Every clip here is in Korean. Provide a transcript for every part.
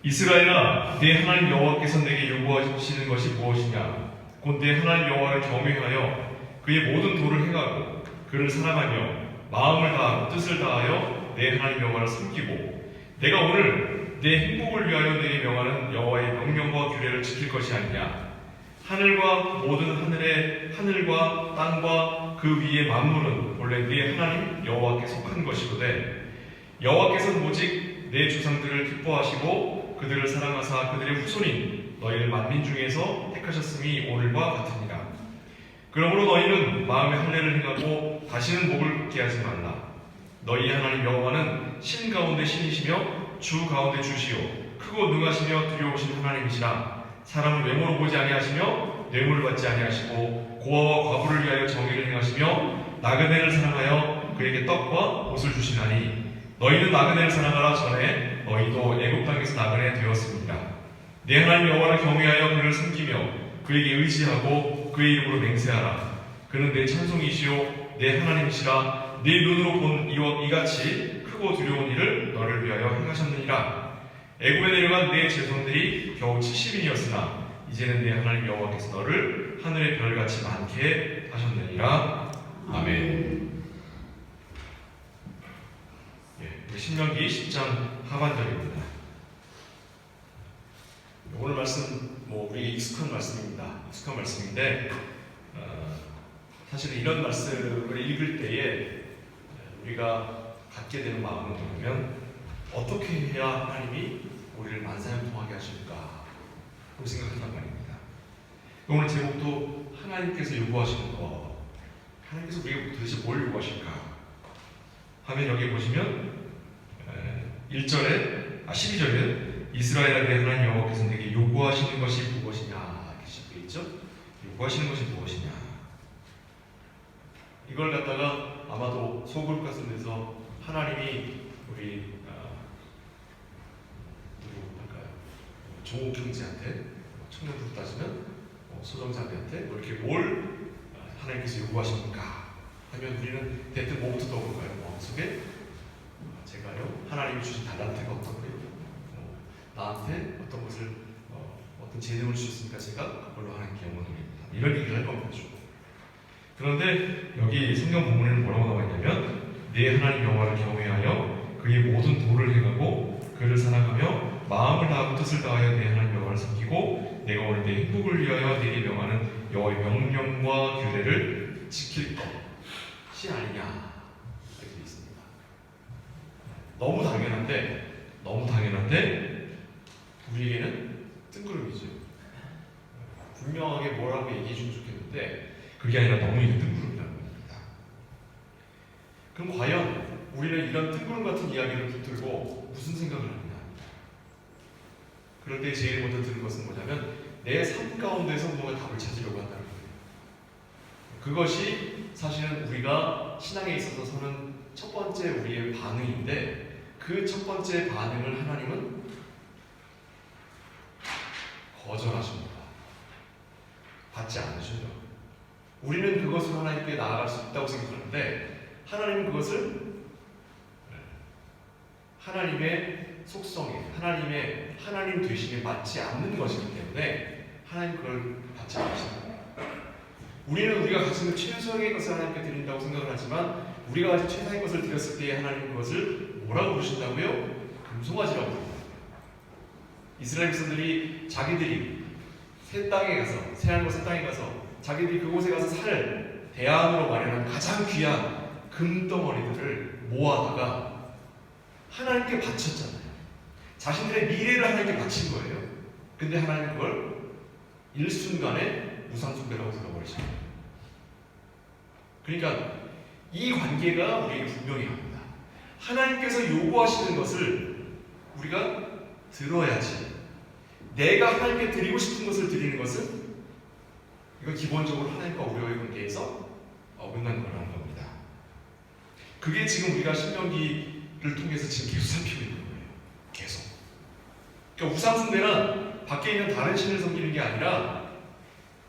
이스라엘아, 내 하나님 여호와께서 내게 요구하시는 것이 무엇이냐? 곧 내 하나님 여호와를 경외하여 그의 모든 도를 행하고 그를 사랑하며 마음을 다하고 뜻을 다하여 내 하나님 여호와를 섬기고 내가 오늘 내 행복을 위하여 내게 명하는 여호와의 명령과 규례를 지킬 것이 아니냐? 하늘과 모든 하늘과 땅과 그 위의 만물은 원래 네 하나님 여호와께 속한 것이로되 여호와께서는 오직 내 조상들을 기뻐하시고 그들을 사랑하사 그들의 후손인 너희를 만민 중에서 택하셨음이 오늘과 같으니라. 그러므로 너희는 마음의 할례를 행하고 다시는 목을 굳게 하지 말라. 너희 하나님 여호와는 신 가운데 신이시며 주 가운데 주시요 크고 능하시며 두려우신 하나님이시라. 사람을 외모로 보지 아니하시며 뇌물을 받지 아니하시고 고아와 과부를 위하여 정의를 행하시며 나그네를 사랑하여 그에게 떡과 옷을 주시나니 너희는 나그네를 사랑하라. 전에 너희도 애굽 땅에서 나그네 되었습니다. 내 하나님 여호와를 경외하여 그를 섬기며 그에게 의지하고 그의 이름으로 맹세하라. 그는 내 찬송이시요 내 하나님이시라. 네 눈으로 본 이와 이같이 크고 두려운 일을 너를 위하여 행하셨느니라. 애굽에 내려간 내 제손들이 겨우 70인이었으나 이제는 내 하나님 여호와께서 너를 하늘의 별같이 많게 하셨느니라. 아멘. 신명기 10장 하반절입니다. 오늘 말씀 우리에게 익숙한 말씀입니다. 익숙한 말씀인데 사실은 이런 말씀을 읽을 때에 우리가 갖게 되는 마음은 뭐냐면 어떻게 해야 하나님이 우리를 만사형통하게 하실까 그런 생각한단 말입니다. 오늘 제목도 하나님께서 요구하시는 것, 하나님께서 우리에게 도대체 뭘 요구하실까 하면 여기 보시면 12절에 이스라엘아 내 하나님 여호와께서 내게 요구하시는 것이 무엇이냐 이렇게 시작되어 있죠. 요구하시는 것이 무엇이냐, 이걸 갖다가 아마도 소그룹 같은 데서 하나님이 우리 조옥 형제한테 청년으로 따지면 소정자매한테 이렇게 뭘 하나님께서 요구하십니까 하면 우리는 대뜸 뭐부터 떠올까요? 마음속에 제가요 하나님이 주신 달란트가 어떤 거예요? 나한테 어떤 것을 어떤 재능을 주셨으니까 제가 그걸로 하나님께 영광을 돌립니다. 이런 얘기를 할 겁니다. 그런데 여기 성경 본문에는 뭐라고 나와 있냐면 내 하나님 여호와를 경외하여 그의 모든 도를 행하고 그를 사랑하며 마음을 다하고 뜻을 다하여 내 하나님 여호와를 섬기고 내가 오늘 내 행복을 위하여 내게 명하는 여호와의 명령과 규례를 지킬 것이 아니냐 이렇게 되어 있습니다. 너무 당연한데 우리에게는 뜬구름이죠. 분명하게 뭐라고 얘기해 주면 좋겠는데 그게 아니라 너무 이게 뜬구름이라는 겁니다. 그럼 과연 우리는 이런 뜬구름 같은 이야기를 붙들고 무슨 생각을 하느냐? 그럴 때 제일 먼저 들은 것은 뭐냐면 내 삶 가운데서 뭔가 답을 찾으려고 한다는 거예요. 그것이 사실은 우리가 신앙에 있어서는 첫 번째 우리의 반응인데 그 첫 번째 반응을 하나님은 거절하십니다. 받지 않으셔요. 우리는 그것으로 하나님께 나아갈 수 있다고 생각하는데 하나님은 그것을 하나님의 속성에 하나님 되심에 맞지 않는 것이기 때문에 하나님 그걸 받지 않으신다. 우리는 우리가 가진 최소의 것을 하나님께 드린다고 생각을 하지만 우리가 가진 최상의 것을 드렸을 때 하나님 그것을 뭐라고 부르신다고요? 금송아지라고 부릅니다. 이스라엘 백성들이 자기들이 새 땅에 가서 새하늘과 새 땅에 가서 자기들이 그곳에 가서 살 대안으로 마련한 가장 귀한 금덩어리들을 모아다가 하나님께 바쳤잖아요. 자신들의 미래를 하나님께 바친 거예요. 근데 하나님은 그걸 일순간에 우상숭배라고 들어버리십니다. 그러니까 이 관계가 우리에게 분명히 합니다. 하나님께서 요구하시는 것을 우리가 들어야지. 내가 하나님께 드리고 싶은 것을 드리는 것은 이거 기본적으로 하나님과 우리의 관계에서 어긋난 거라는 겁니다. 그게 지금 우리가 신명기를 통해서 지금 계속 살피고 있는 거예요. 계속. 그러니까 우상숭배는 밖에 있는 다른 신을 섬기는 게 아니라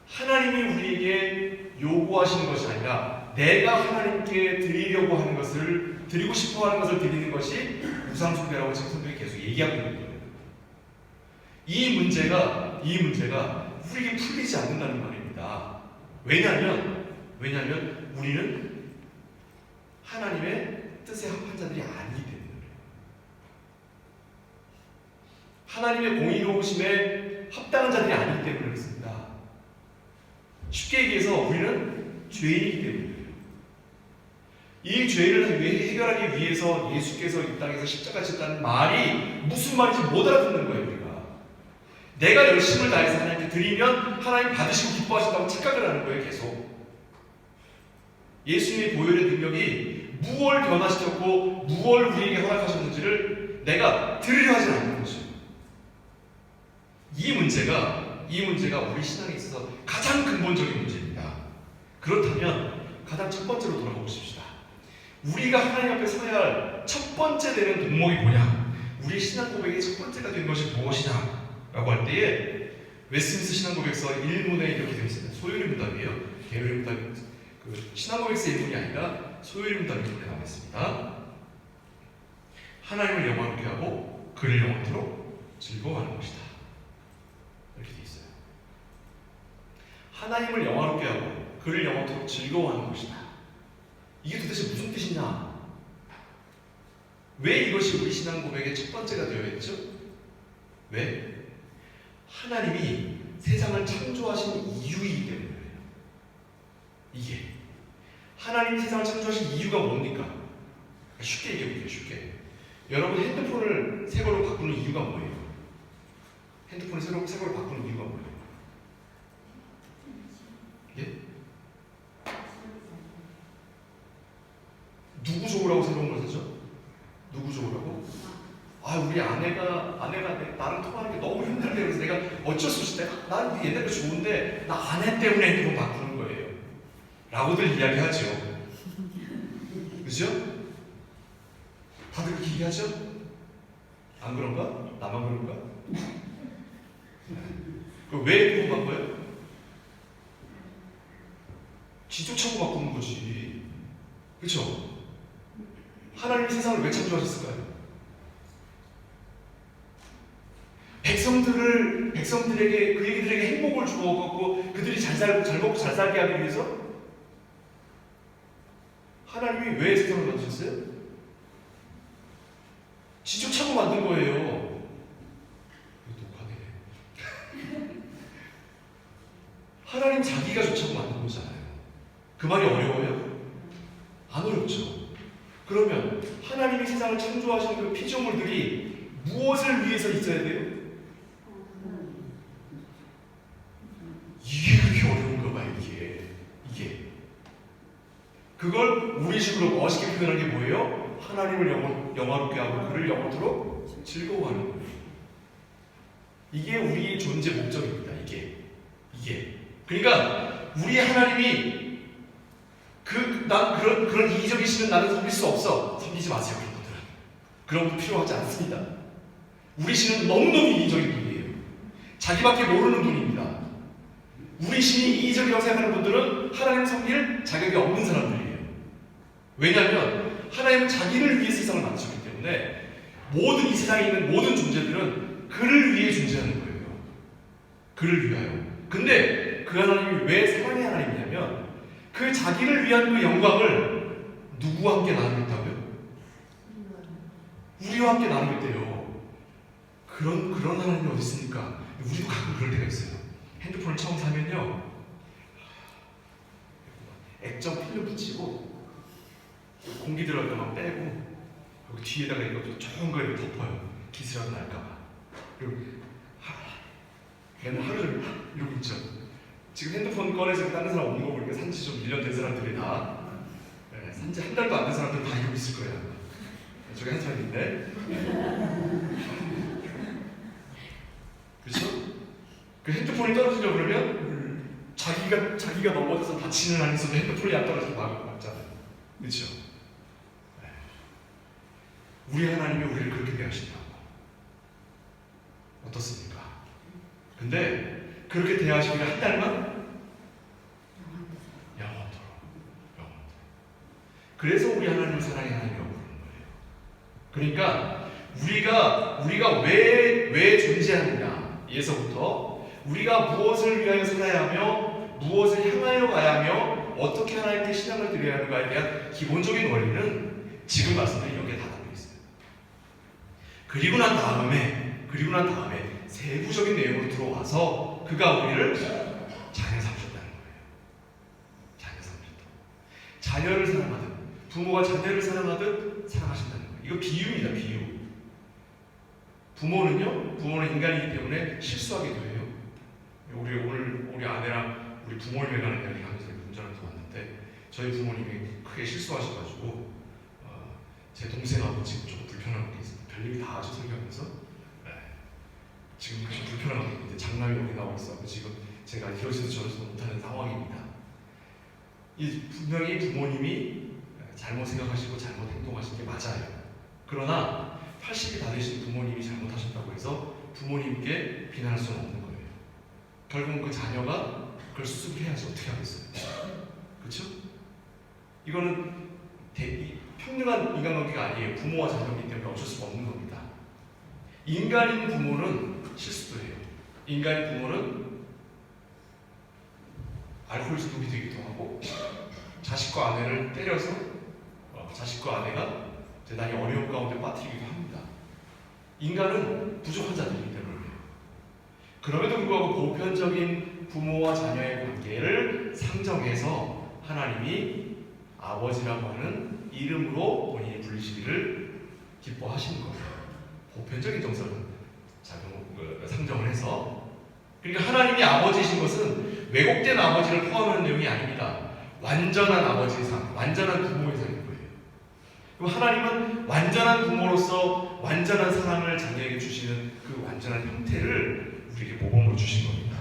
하나님이 우리에게 요구하시는 것이 아니라 내가 하나님께 드리려고 하는 것을 드리고 싶어하는 것을 드리는 것이 우상숭배라고 지금 성경이 계속 얘기하고 있는 거예요. 이 문제가 우리에게 풀리지 않는다는 말입니다. 왜냐하면 우리는 하나님의 뜻에 합한 자들이 아니기 때문에 하나님의 공의로우심에 합당한 자들이 아니기 때문에 그렇습니다. 쉽게 얘기해서 우리는 죄인이기 때문이에요. 이 죄를 해결하기 위해서 예수께서 이 땅에서 십자가 지셨다는 말이 무슨 말인지 못 알아듣는 거예요. 우리가 내가 열심을 다해서 하나님께 드리면 하나님 받으시고 기뻐하신다고 착각을 하는 거예요. 계속 예수님의 보혈의 능력이 무엇을 변화시켰고 무엇을 우리에게 허락하셨는지를 내가 들으려 하지 않는 것이에요. 이 문제가 우리 신앙에 있어서 가장 근본적인 문제입니다. 그렇다면 가장 첫 번째로 돌아가 보십시다. 우리가 하나님 앞에 서야 할 첫 번째 되는 덕목이 뭐냐? 우리 신앙 고백의 첫 번째가 된 것이 무엇이냐? 라고 할 때에 웨스트민스터 신앙 고백서 1문에 이렇게 되어 있습니다. 소요리 문답이에요. 게으리 문답, 신앙 고백서 1문이 아니라 소요리 문답이 이렇게 나와 있습니다. 하나님을 영광롭게 하고 그를 영원토록 즐거워하는 것이다. 이렇게 되어 있어요. 하나님을 영화롭게 하고 그를 영원토록 즐거워하는 것이다. 이게 도대체 무슨 뜻이냐? 왜 이것이 우리 신앙 고백의 첫 번째가 되어 있죠? 왜? 하나님이 세상을 창조하신 이유이기 때문에 그래요. 이게 하나님이 세상을 창조하신 이유가 뭡니까? 쉽게 얘기해 볼게요. 쉽게. 여러분 핸드폰을 새 걸로 바꾸는 이유가 뭐예요? 핸드폰을 새 걸로 바꾸는 이유가 뭐예요? 예? 누구 좋으라고 새로운 걸 사죠? 누구 좋으라고? 우리 아내가 나랑 통화하는 게 너무 힘들대. 그래서 내가 어쩔 수 없이 난 옛날에 좋은데 나 아내 때문에 핸드폰 바꾸는 거예요. 라고들 이야기하죠. 그죠? 다들 그렇게 얘기하죠? 안 그런가? 나만 그런가? 왜 핸드폰 바꿔요? 지쫓아고 바꾸는 거지. 그렇죠? 하나님이 세상을 왜 창조하셨을까요? 백성들에게 그 얘기들에게 행복을 주었고 그들이 잘 먹고 잘 살게 하기 위해서 하나님이 왜 세상을 만드셨어요? 지쫓아고 만든 거예요. 독하네. 하나님 자기가 좋자고 만든 거잖아요. 그 말이 어려워요? 안 어렵죠. 그러면 하나님이 세상을 창조하신 그 피조물들이 무엇을 위해서 있어야 돼요? 이게 그렇게 어려운가 봐. 이게 그걸 우리식으로 멋있게 표현한 게 뭐예요? 하나님을 영화롭게 하고 그를 영원토록 즐거워하는 거예요. 이게 우리의 존재 목적입니다. 이게 그러니까 우리 하나님이 그런 이기적인 신은 나는 섬길 수 없어. 섬기지 마세요. 그런 것들은. 그런 것도 필요하지 않습니다. 우리 신은 너무너무 이기적인 분이에요. 자기밖에 모르는 분입니다. 우리 신이 이기적이라고 생각하는 분들은 하나님을 섬길 자격이 없는 사람들이에요. 왜냐하면 하나님은 자기를 위해 세상을 만드셨기 때문에 이 세상에 있는 모든 존재들은 그를 위해 존재하는 거예요. 그를 위하여. 근데 그 하나님이 왜 사랑의 하나님이냐면 그 자기를 위한 그 영광을 누구와 함께 나누겠다고요? 우리와 함께 나누겠대요. 그런 하나님이 어디 있습니까? 우리도 가끔 그럴 때가 있어요. 핸드폰을 처음 사면요, 액정 필름 붙이고 공기 들어갈 때만 빼고 여기 뒤에다가 이것도 좋은 거 이렇게 덮어요. 기스라도 날까봐. 그리고 맨날 하루 종일 이러고 있죠. 지금 핸드폰 꺼내서 다른 사람 없는 거 보니까 산지 좀 1년 된 사람들이 다, 산지 한 달도 안 된 사람들 다 이러고 있을 거예요. 저기 한 사람인데, 그렇죠? 그 핸드폰이 떨어지려고 그러면 자기가 넘어져서 다치는 한에서도 핸드폰이 안 떨어져서 막잖아요. 그렇죠? 우리 하나님이 우리를 그렇게 대하신다고. 어떻습니까? 근데 그렇게 대하시기를 한 달만 영원토록. 그래서 우리 하나님을 사랑의 하나님이라고 부르는 거예요. 그러니까 우리가 왜 존재하느냐, 예서부터 우리가 무엇을 위하여 살아야 하며 무엇을 향하여 가야 하며 어떻게 하나님께 신앙을 드려야 하는가에 대한 기본적인 원리는 지금 말씀드린 여기에 다 담겨 있어요. 그리고 난 다음에 세부적인 내용으로 들어와서 그가 우리를 자녀 삼으셨다는 거예요. 자녀 삼으셨다. 자녀를 사랑하듯 부모가 자녀를 사랑하듯 사랑하신다는 거예요. 이거 비유입니다. 비유. 부모는 인간이기 때문에 실수하기도 해요. 우리 아내랑 우리 부모님에 관한 이야기 하면서 운전하면서 왔는데 저희 부모님이 크게 실수하셔가지고 제 동생하고 지금 좀 불편한 게 있습니다. 별일이 다 하죠 설교하면서. 네. 지금 좀 불편한 게 있는데 장남이 여기 나와 있어. 지금 제가 이러지도 저러지도 못하는 상황입니다. 분명히 부모님이 잘못 생각하시고 잘못 행동하신 게 맞아요. 그러나 80이 다 되신 부모님이 잘못하셨다고 해서 부모님께 비난할 수는 없는 거예요. 결국은 그 자녀가 그걸 수습해야지 어떻게 하겠어요. 그렇죠? 이거는 평등한 인간관계가 아니에요. 부모와 자녀이기 때문에 어쩔 수가 없는 겁니다. 인간인 부모는 실수도 해요. 인간인 부모는 알코올 중독이 되기도 하고 자식과 아내를 때려서 자식과 아내가 대단히 어려운 가운데 빠뜨리기도 합니다. 인간은 부족한 자들이기 때문에 그럼에도 불구하고 보편적인 부모와 자녀의 관계를 상정해서 하나님이 아버지라고 하는 이름으로 본인이 불리시기를 기뻐하시는 거예요. 보편적인 정서를 상정을 해서. 그러니까 하나님이 아버지이신 것은 왜곡된 아버지를 포함하는 내용이 아닙니다. 완전한 아버지의 삶, 완전한 부모의 삶인 거예요. 그럼 하나님은 완전한 부모로서 완전한 사랑을 자녀에게 주시는 그 완전한 형태를 우리에게 모범으로 주신 겁니다.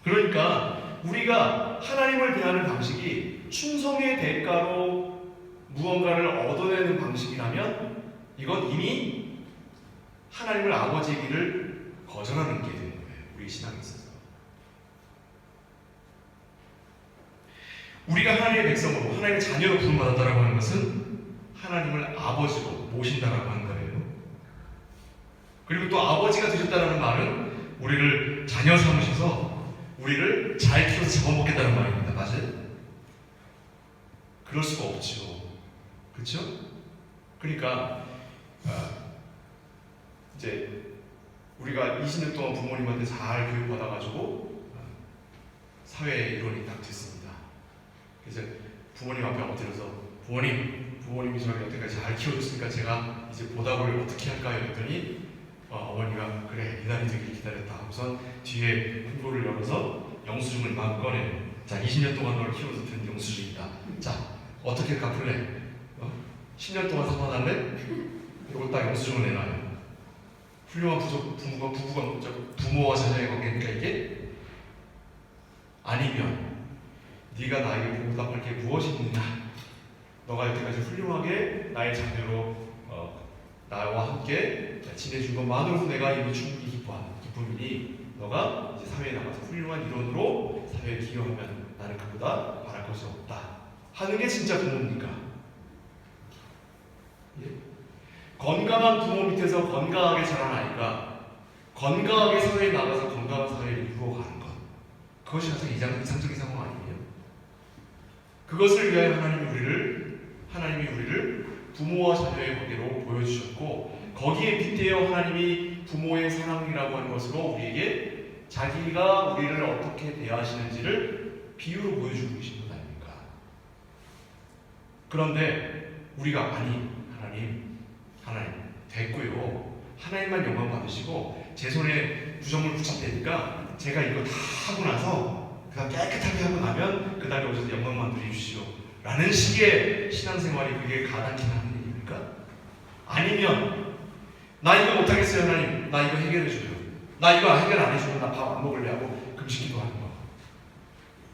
그러니까 우리가 하나님을 대하는 방식이 충성의 대가로 무언가를 얻어내는 방식이라면 이건 이미 하나님을 아버지의 길을 거절하는 게 되는 거예요. 우리 신앙에 있어서. 우리가 하나님의 백성으로 하나님의 자녀로 부름받았다라고 하는 것은 하나님을 아버지로 모신다라고 하는 거예요. 그리고 또 아버지가 되셨다는 말은 우리를 자녀 삼으셔서 우리를 잘 키워서 잡아먹겠다는 말입니다. 맞아요? 그럴 수가 없죠. 그렇죠? 그러니까 이제 우리가 20년 동안 부모님한테 잘 교육받아가지고 사회 이론이 딱 됐습니다. 그래서 부모님 앞에 엎드려서 부모님이 저를 여태까지 잘 키워줬으니까 제가 이제 보답을 어떻게 할까요? 했더니 어머니가 그래 이날이 되길 기다렸다 하고선 뒤에 흥보를 열어서 영수증을 막 꺼내요. 자 20년 동안 너를 키워서 든 영수증이다. 자 어떻게 갚을래? 10년 동안 사과할래? 이거 딱 영수증을 내놔요. 훌륭한 부모와 자녀의 관계니까 이게 아니면 네가 나에게 보답할 게 무엇이 있느냐? 너가 여태까지 훌륭하게 나의 자녀로 나와 함께 지내준 것만으로도 내가 이미 충분히 기쁨이니 너가 이제 사회에 나가서 훌륭한 일원으로 사회에 기여하면 나는 그보다 바랄 것이 없다 하는 게 진짜 부모입니까? 예? 건강한 부모 밑에서 건강하게 자란 아이가 건강하게 사회에 나가서 건강한 사회를 이루어가는 것, 그것이 가장 이상적인 상황 아니에요? 그것을 위하여 하나님이 우리를 부모와 자녀의 관계로 보여주셨고, 거기에 빗대어 하나님이 부모의 사랑이라고 하는 것으로 우리에게 자기가 우리를 어떻게 대하시는지를 비유로 보여주고 계신 것 아닙니까? 그런데 우리가 하나님 됐고요. 하나님만 영광 받으시고 제 손에 구정물 붙일 테니까 제가 이거 다 하고 나서 그다음 깨끗하게 하고 나면 그 다음에 오셔서 영광만 드리십시오 라는 식의 신앙생활이 그게 가당키 하는 일입니까? 아니면 나 이거 못하겠어요 하나님, 나 이거 해결해줘요, 나 이거 해결 안 해주면 나 밥 안 먹을래 하고 금식기도 하는 거.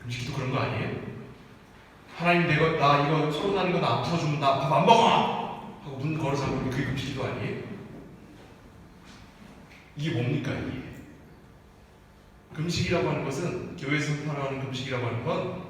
금식기도 그런 거 아니에요? 하나님 나 이거 소리 나는 거 나 안 풀어주면 나 밥 안 먹어 하고 문 걸어서 하고 그게 금식기도 아니에요? 이게 뭡니까 이게? 금식이라고 하는 것은, 교회에서 선포하는 금식이라고 하는 건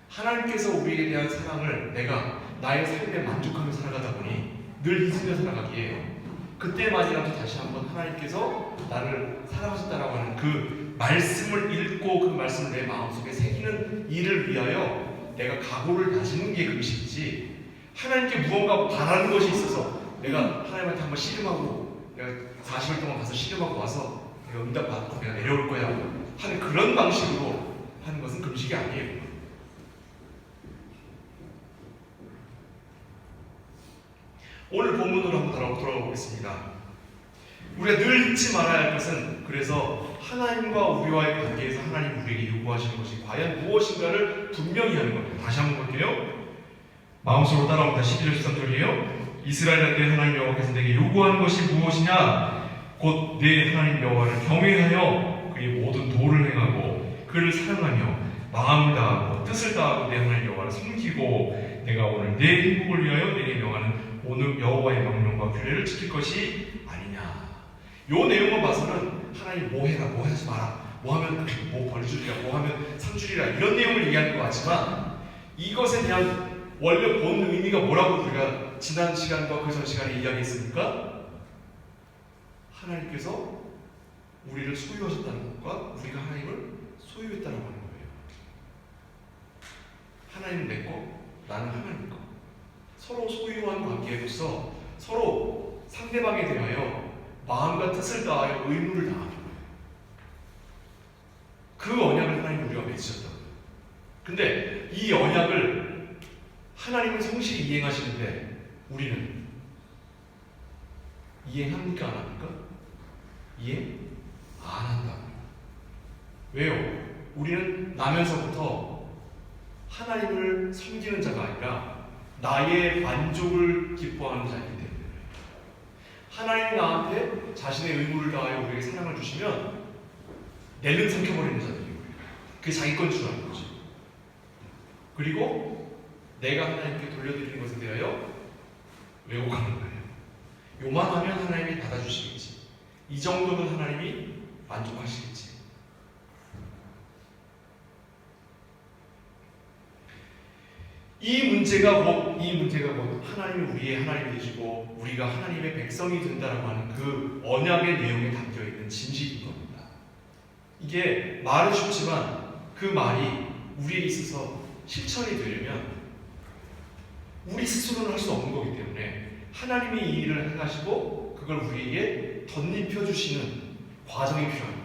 하나님께서 우리에 대한 사랑을 내가 나의 삶에 만족하며 살아가다 보니 늘 잊으며 살아가기에 그때만이라도 다시 한번 하나님께서 나를 사랑하셨다라고 하는 그 말씀을 읽고 그 말씀을 내 마음속에 새기는 일을 위하여 내가 각오를 다지는 게 그것이지, 하나님께 무언가 바라는 것이 있어서 내가 하나님한테 한번 씨름하고 내가 40일 동안 가서 씨름하고 와서 내가 응답 받고 내가 내려올 거야 하는 그런 방식으로 하는 것은 금식이 아니에요. 오늘 본문으로 한번 돌아가 보겠습니다. 우리가 늘 잊지 말아야 할 것은, 그래서 하나님과 우리와의 관계에서 하나님 우리에게 요구하시는 것이 과연 무엇인가를 분명히 하는 겁니다. 다시 한번 볼게요. 마음속으로 따라옵니다. 12절 13절이에요. 이스라엘한테 하나님 여호와께서 내게 요구하는 것이 무엇이냐? 곧 내 하나님 여호와를 경외하여 그의 모든 도를 행하고 그를 사랑하며 마음을 다하고 뜻을 다하고 내 하나님 여호와를 섬기고 내가 오늘 내 행복을 위하여 내게 명하는 오늘 여호와의 명령과 규례를 지킬 것이 아니냐. 요 내용을 봐서는 하나님 뭐 해라, 뭐 하지 마라, 뭐 하면 뭐 벌 주리라, 뭐 하면 상 주리라, 이런 내용을 얘기하는 것 같지만, 이것에 대한 원래 본 의미가 뭐라고 우리가 지난 시간과 그 전 시간에 이야기했습니까? 하나님께서 우리를 소유하셨다는 것과 우리가 하나님을 소유했다는 하는 거예요. 하나님은 내 거, 나는 하나님 거. 서로 소유한 관계로서 서로 상대방에 대하여 마음과 뜻을 다하여 의무를 다하는 거예요. 그 언약을 하나님 우리와 맺으셨다고요. 근데 이 언약을 하나님은 성실히 이행하시는데 우리는 이행합니까? 안 합니까? 이행 안 한다고요. 왜요? 우리는 나면서부터 하나님을 섬기는 자가 아니라 나의 만족을 기뻐하는 자이기 때문에, 하나님 나한테 자신의 의무를 다하여 우리에게 사랑을 주시면 내는 삼켜버리는 자들이에요. 그게 자기 건 줄 아는 거지. 그리고 내가 하나님께 돌려드리는 것에 대하여 왜곡하는 거예요. 요만하면 하나님이 받아주시겠지, 이 정도는 하나님이 만족하시겠지. 이 문제가 곧 하나님이 우리의 하나님이 되시고 우리가 하나님의 백성이 된다라고 하는 그 언약의 내용에 담겨 있는 진실인 겁니다. 이게 말은 쉽지만 그 말이 우리에 있어서 실천이 되려면 우리 스스로는 할 수 없는 거기 때문에 하나님이 이 일을 행하시고 그걸 우리에게 덧입혀 주시는 과정이 필요한 거예요.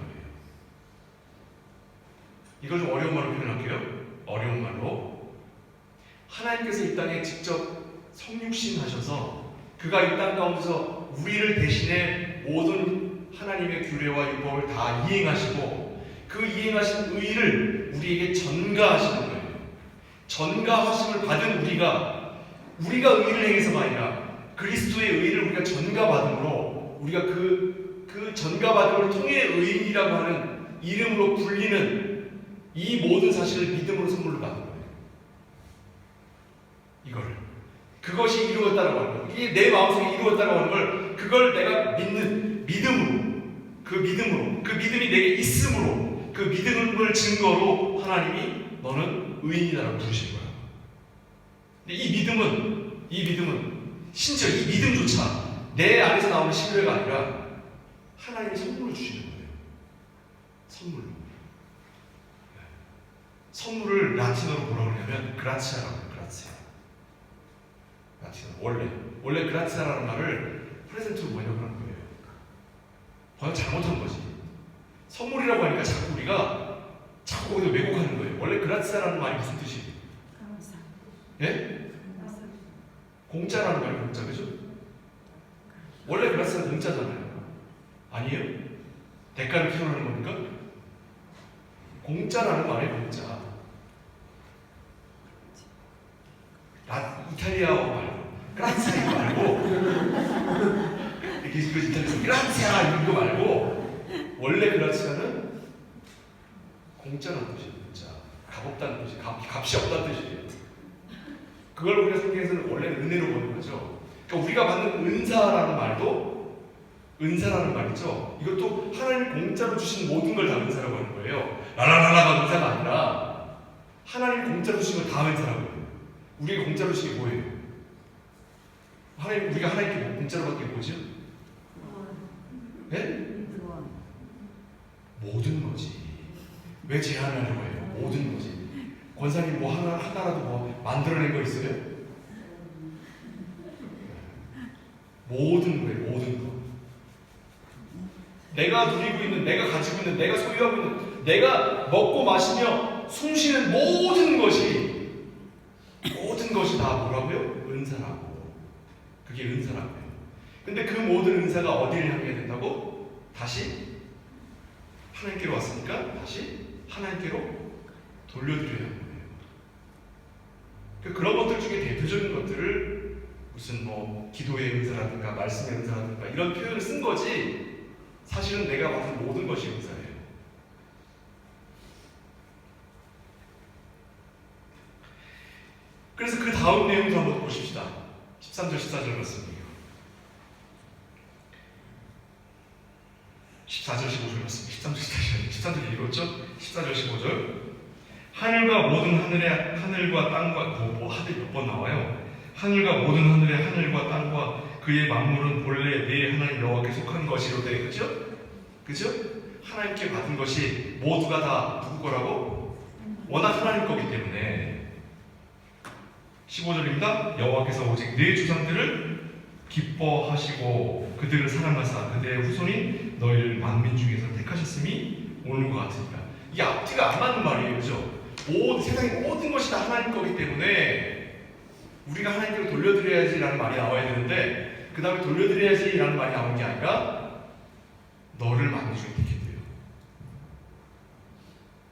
이걸 좀 어려운 말로 표현할게요. 어려운 말로, 하나님께서 이 땅에 직접 성육신 하셔서 그가 이 땅 가운데서 우리를 대신해 모든 하나님의 규례와 율법을 다 이행하시고 그 이행하신 의를 우리에게 전가하시는 거예요. 전가하심을 받은 우리가 의를 행해서가 아니라 그리스도의 의를 우리가 전가받음으로 우리가 그 전가받음을 통해 의인이라고 하는 이름으로 불리는 이 모든 사실을 믿음으로 선물로 받은 거예요. 이거를, 그것이 이루어졌다라고 하는 걸, 이게 내 마음속에 이루어졌다라고 하는 걸, 그걸 내가 믿는 믿음으로, 그 믿음이 내게 있음으로, 그 믿음을 증거로 하나님이 너는 의인이다라고 부르시는 거야. 근데 이 믿음은 심지어 이 믿음조차 내 안에서 나오는 신뢰가 아니라 하나님이 선물을 주시는 거예요. 선물을 라틴어로 뭐라고 그러냐면 그라치아라고 해요. 라틴어. 원래 그라치아라는 말을 프레젠트로 번역을 하는 거예요. 번역 잘못한 거지. 선물이라고 하니까 자꾸 우리가 거기서 왜곡하는 거예요. 원래 그라치아라는 말이 무슨 뜻이에요? 예? 공짜라는 말이 공짜, 그죠? 원래 그라치아는 공짜잖아요. 아니에요? 대가를 필요로 하는 겁니까? 공짜라는 말이 공짜. 이탈리아어 말고 그라치아 이거 말고 이렇게 이탈리아에서 그라치아 이거 말고 원래 그라치아는 공짜라는 뜻이에요. 공짜. 값없다는 뜻이에요. 값이 없다는 뜻이에요. 그걸 우리가 성경에서는 원래 은혜로 보는 거죠. 그러니까 우리가 받는 은사라는 말이죠. 이것도 하나님 공짜로 주신 모든 걸 다 은사라고 하는 거예요. 랄랄랄라가 은사가 아니라 하나님 공짜로 주신 걸 다 은사라고 해요. 우리에게 공짜로 주신 게 뭐예요? 우리가 하나님께 공짜로 받는 게 뭐죠? 왜 제한하려고 해요? 모든 거지. 권사님 뭐 하나라도 뭐 만들어낸 거 있어요? 모든 거예요. 모든 거. 내가 누리고 있는, 내가 가지고 있는, 내가 소유하고 있는, 내가 먹고 마시며 숨쉬는 모든 것이 다 뭐라고요? 은사라고. 그게 은사라고요. 근데 그 모든 은사가 어디를 향해야 된다고? 다시 하나님께로 왔으니까 다시 하나님께로 돌려드려야 하는 거예요. 그런 것들 중에 대표적인 것들을 무슨 뭐 기도의 은사라든가 말씀의 은사라든가 이런 표현을 쓴 거지, 사실은 내가 받은 모든 것이 은사예요. 그래서 그 다음 내용도 한번 보십시다. 13절 14절 말씀이에요. 14절 15절 말씀. 13절 14절 읽었죠? 14절 15절. 하늘과 모든 하늘과 땅과 하늘이 몇 번 나와요? 하늘과 모든 하늘과 땅과 그의 만물은 본래 내 하나님 여호와께 속한 것이로되. 그죠? 그죠? 하나님께 받은 것이 모두가 다 누구 거라고? 워낙 하나님 거기 때문에. 15절입니다. 여호와께서 오직 네 조상들을 기뻐하시고 그들을 사랑하사 그들의 후손인 너희를 만민 중에서 택하셨음이 오늘과 같으니라. 이게 앞뒤가 안 맞는 말이에요. 그죠? 세상의 모든 것이 다 하나님 거기 때문에 우리가 하나님께로 돌려드려야지라는 말이 나와야 되는데, 그 다음에 돌려드려야지라는 말이 나오는 게 아니라 너를 만민 중에 택했대요.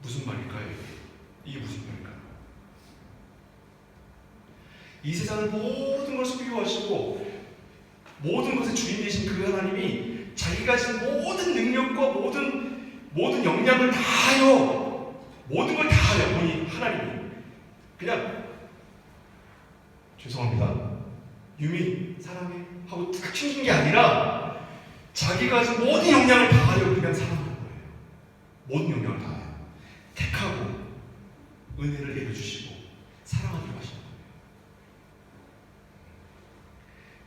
무슨 말일까요? 이게 무슨 말일까요? 이 세상을 모든 걸 소유하시고 모든 것의 주인 되신 그 하나님이 자기가 가진 모든 능력과 모든 역량을 다하여 모든 걸 다하여 보니 하나님이 그냥 죄송합니다, 유미 사랑해 하고 탁 튕긴 게 아니라 자기가 가진 모든 역량을 다하여 그냥 사랑하는 거예요. 모든 역량을 다하여 택하고 은혜를 내려주시고 사랑하기로 하시는 거예요.